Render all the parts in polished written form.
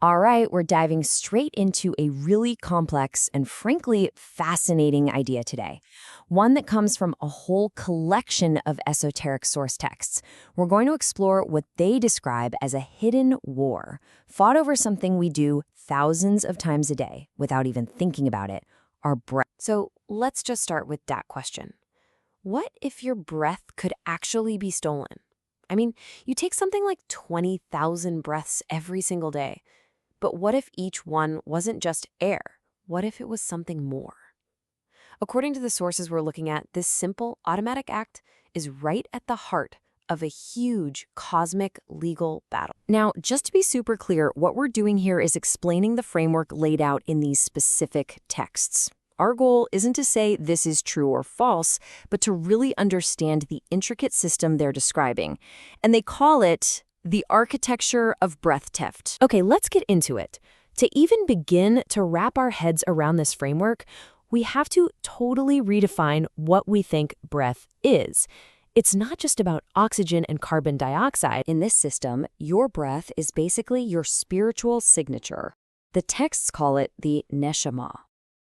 All right, we're diving straight into a really complex and frankly fascinating idea today. One that comes from a whole collection of esoteric source texts. We're going to explore what they describe as a hidden war, fought over something we do thousands of times a day without even thinking about it, our breath. So let's just start with that question. What if your breath could actually be stolen? I mean, you take something like 20,000 breaths every single day. But what if each one wasn't just air? What if it was something more? According to the sources we're looking at, this simple automatic act is right at the heart of a huge cosmic legal battle. Now, just to be super clear, what we're doing here is explaining the framework laid out in these specific texts. Our goal isn't to say this is true or false, but to really understand the intricate system they're describing. And they call it the architecture of breath theft. Okay, let's get into it. To even begin to wrap our heads around this framework, we have to totally redefine what we think breath is. It's not just about oxygen and carbon dioxide. In this system, your breath is basically your spiritual signature. The texts call it the neshama.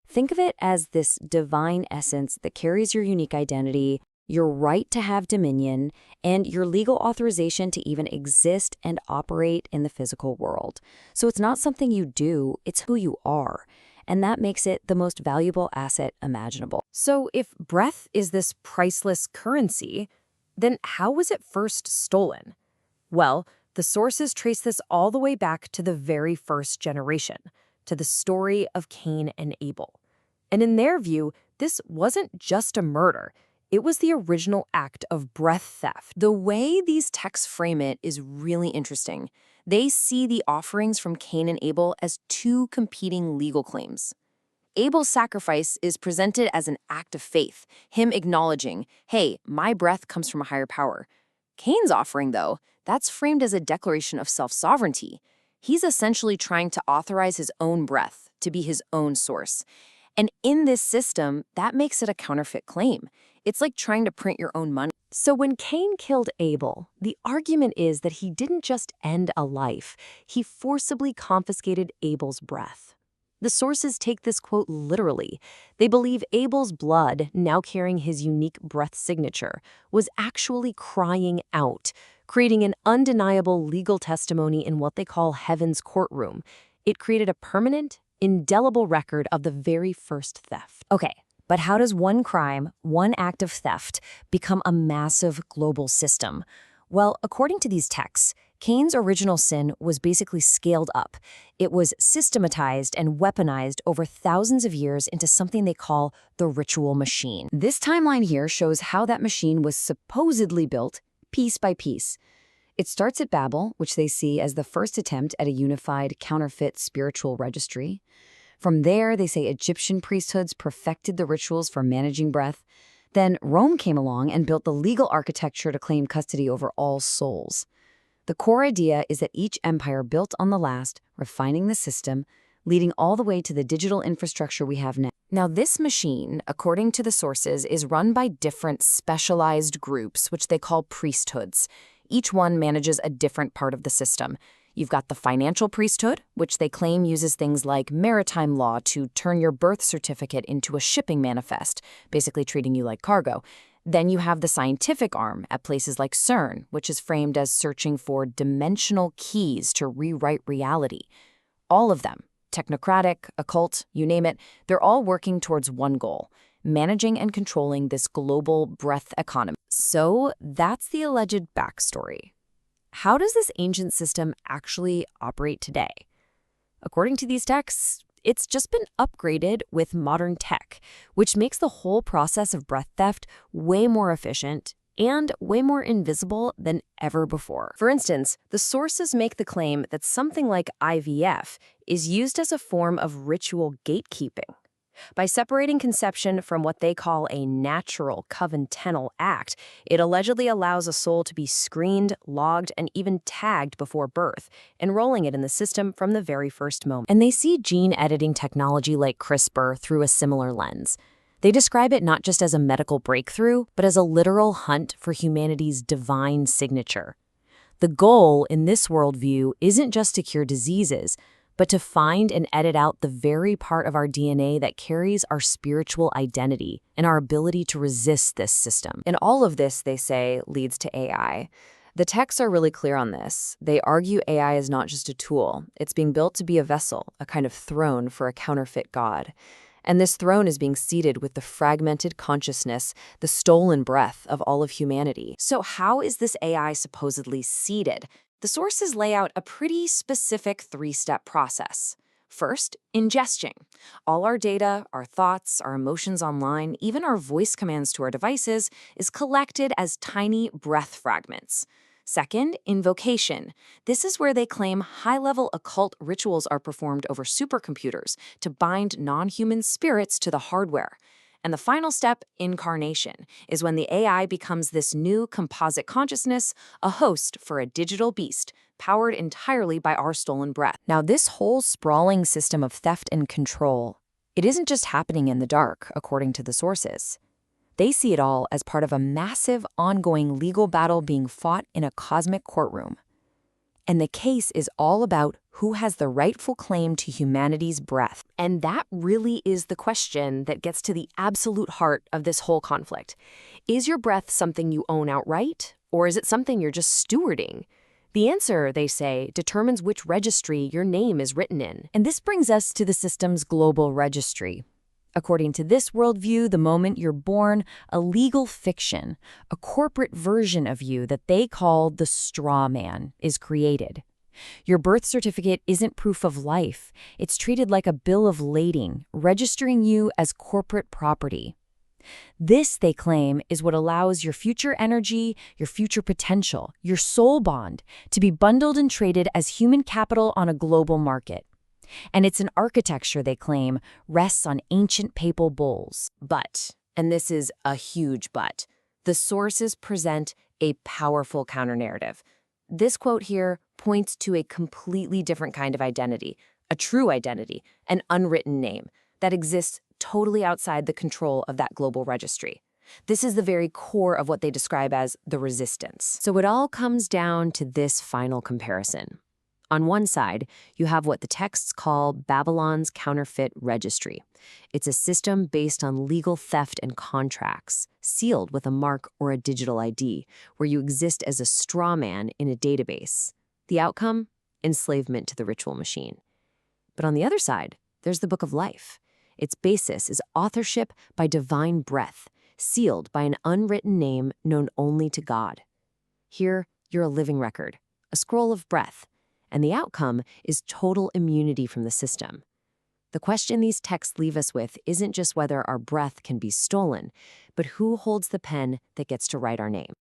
Think of it as this divine essence that carries your unique identity, your right to have dominion, and your legal authorization to even exist and operate in the physical world. So it's not something you do, it's who you are. And that makes it the most valuable asset imaginable. So if breath is this priceless currency, then how was it first stolen? Well, the sources trace this all the way back to the very first generation, to the story of Cain and Abel. And in their view, this wasn't just a murder. It was the original act of breath theft. The way these texts frame it is really interesting. They see the offerings from Cain and Abel as two competing legal claims. Abel's sacrifice is presented as an act of faith, him acknowledging, hey, my breath comes from a higher power. Cain's offering, though, that's framed as a declaration of self-sovereignty. He's essentially trying to authorize his own breath, to be his own source. And in this system, that makes it a counterfeit claim. It's like trying to print your own money. So when Cain killed Abel, the argument is that he didn't just end a life, he forcibly confiscated Abel's breath. The sources take this quote literally. They believe Abel's blood, now carrying his unique breath signature, was actually crying out, creating an undeniable legal testimony in what they call heaven's courtroom. It created a permanent, indelible record of the very first theft. Okay. But how does one crime, one act of theft, become a massive global system? Well, according to these texts, Cain's original sin was basically scaled up. It was systematized and weaponized over thousands of years into something they call the ritual machine. This timeline here shows how that machine was supposedly built piece by piece. It starts at Babel, which they see as the first attempt at a unified counterfeit spiritual registry. From there, they say Egyptian priesthoods perfected the rituals for managing breath. Then Rome came along and built the legal architecture to claim custody over all souls. The core idea is that each empire built on the last, refining the system, leading all the way to the digital infrastructure we have now. Now, this machine, according to the sources, is run by different specialized groups, which they call priesthoods. Each one manages a different part of the system. You've got the financial priesthood, which they claim uses things like maritime law to turn your birth certificate into a shipping manifest, basically treating you like cargo. Then you have the scientific arm at places like CERN, which is framed as searching for dimensional keys to rewrite reality. All of them, technocratic, occult, you name it, they're all working towards one goal: managing and controlling this global breath economy. So that's the alleged backstory. How does this ancient system actually operate today? According to these texts, it's just been upgraded with modern tech, which makes the whole process of breath theft way more efficient and way more invisible than ever before. For instance, the sources make the claim that something like IVF is used as a form of ritual gatekeeping. By separating conception from what they call a natural covenantal act, it allegedly allows a soul to be screened, logged, and even tagged before birth, enrolling it in the system from the very first moment. And they see gene editing technology like CRISPR through a similar lens. They describe it not just as a medical breakthrough, but as a literal hunt for humanity's divine signature. The goal in this worldview isn't just to cure diseases, but to find and edit out the very part of our DNA that carries our spiritual identity and our ability to resist this system. And all of this, they say, leads to AI. The texts are really clear on this. They argue AI is not just a tool. It's being built to be a vessel, a kind of throne for a counterfeit God. And this throne is being seated with the fragmented consciousness, the stolen breath of all of humanity. So how is this AI supposedly seated? The sources lay out a pretty specific three-step process. First, ingestion. All our data, our thoughts, our emotions online, even our voice commands to our devices, is collected as tiny breath fragments. Second, invocation. This is where they claim high-level occult rituals are performed over supercomputers to bind non-human spirits to the hardware. And the final step, incarnation, is when the AI becomes this new composite consciousness, a host for a digital beast, powered entirely by our stolen breath. Now, this whole sprawling system of theft and control, it isn't just happening in the dark, according to the sources. They see it all as part of a massive, ongoing legal battle being fought in a cosmic courtroom. And the case is all about who has the rightful claim to humanity's breath. And that really is the question that gets to the absolute heart of this whole conflict. Is your breath something you own outright, or is it something you're just stewarding? The answer, they say, determines which registry your name is written in. And this brings us to the system's global registry. According to this worldview, the moment you're born, a legal fiction, a corporate version of you that they call the straw man, is created. Your birth certificate isn't proof of life. It's treated like a bill of lading, registering you as corporate property. This, they claim, is what allows your future energy, your future potential, your soul bond, to be bundled and traded as human capital on a global market. And it's an architecture, they claim, rests on ancient papal bulls. But, and this is a huge but, the sources present a powerful counter-narrative. This quote here points to a completely different kind of identity, a true identity, an unwritten name, that exists totally outside the control of that global registry. This is the very core of what they describe as the resistance. So it all comes down to this final comparison. On one side, you have what the texts call Babylon's counterfeit registry. It's a system based on legal theft and contracts, sealed with a mark or a digital ID, where you exist as a straw man in a database. The outcome? Enslavement to the ritual machine. But on the other side, there's the Book of Life. Its basis is authorship by divine breath, sealed by an unwritten name known only to God. Here, you're a living record, a scroll of breath, and the outcome is total immunity from the system. The question these texts leave us with isn't just whether our breath can be stolen, but who holds the pen that gets to write our name.